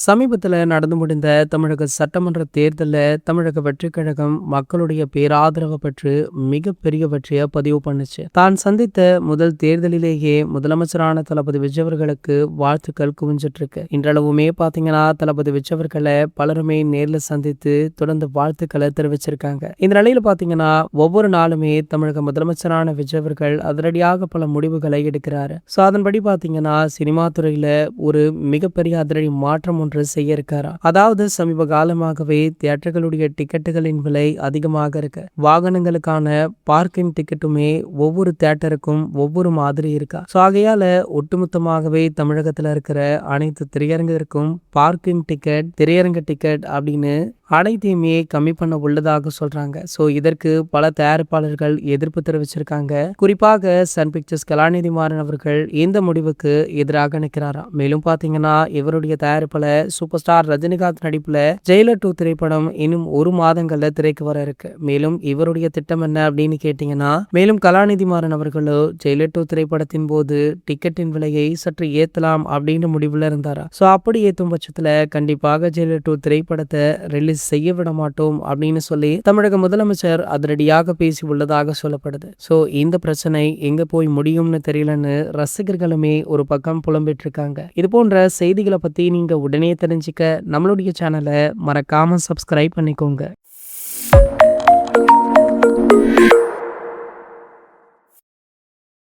சமீபத்தில் நடந்து முடிந்த தமிழக சட்டமன்ற தேர்தலில் தமிழக வெற்றிக் கழகம் மக்களுடைய பேராதரவை பெற்று மிகப்பெரிய வெற்றியை பதிவு பண்ணுச்சு. தான் சந்தித்த முதல் தேர்தலிலேயே முதலமைச்சரான தளபதி விஜய் அவர்களுக்கு வாழ்த்துக்கள் குவிஞ்சிட்டு இருக்கு. இன்றளவுமே பாத்தீங்கன்னா தளபதி விஜய் அவர்களை பலருமே நேர்ல சந்தித்து தொடர்ந்து வாழ்த்துக்களை தெரிவிச்சிருக்காங்க. இந்த நிலையில பாத்தீங்கன்னா ஒவ்வொரு நாளுமே தமிழக முதலமைச்சரான விஜய் அவர்கள் அதிரடியாக பல முடிவுகளை எடுக்கிறாரு. ஸோ அதன்படி பாத்தீங்கன்னா சினிமா துறையில ஒரு மிகப்பெரிய அதிரடி மாற்றம் ஒன்று செய்ய இருக்காரா. அதாவது சமீப காலமாகவே தியேட்டர்களுடைய டிக்கெட்டுகளின் விலை அதிகமாக இருக்கு. வாகனங்களுக்கான பார்க்கிங் டிக்கெட்டுமே ஒவ்வொரு தியேட்டருக்கும் ஒவ்வொரு மாதிரி இருக்கா. ஸோ ஆகையால ஒட்டுமொத்தமாகவே தமிழகத்துல இருக்கிற அனைத்து திரையரங்கிற்கும் பார்க்கிங் டிக்கெட், திரையரங்க டிக்கெட் அப்படின்னு அனைத்தையுமே கம்மி பண்ண உள்ளதாக சொல்றாங்க. ஸோ இதற்கு பல தயாரிப்பாளர்கள் எதிர்ப்பு தெரிவிச்சிருக்காங்க. குறிப்பாக சன் பிக்சர்ஸ் கலாநிதி மாறன் அவர்கள் இந்த முடிவுக்கு எதிராக நிற்கிறாராம். மேலும் பாத்தீங்கன்னா இவருடைய தயாரிப்புல சூப்பர் ஸ்டார் ரஜினிகாந்த் நடிப்புல ஜெயிலர் 2 திரைப்படம் இன்னும் 1 மாதங்கள்ல திரைக்கு வர இருக்கு. மேலும் இவருடைய திட்டம் என்ன அப்படின்னு கேட்டீங்கன்னா, மேலும் கலாநிதி மாறன் அவர்களோ ஜெயிலர் 2 திரைப்படத்தின் போது டிக்கெட்டின் விலையை சற்று ஏத்தலாம் அப்படின்னு முடிவுல இருந்தாரா. ஸோ அப்படி ஏத்தும் பட்சத்துல கண்டிப்பாக ஜெயிலர் 2 திரைப்படத்தை ரிலீஸ் செய்ய விட மாட்டோம் அப்படின்னு சொல்லி தமிழக முதலமைச்சர் அதிரடியாக பேசி உள்ளதாக சொல்லப்படுது. ஸோ இந்த பிரச்சனை எங்க போய் முடியும்னு தெரியலன்னு ரசிகர்களுமே ஒரு பக்கம் புலம்பிட்டு இருக்காங்க. இது போன்ற செய்திகளை பத்தி நீங்க உடனே தெரிஞ்சுக்க நம்மளுடைய சேனலை மறக்காம சப்ஸ்கிரைப் பண்ணிக்கோங்க.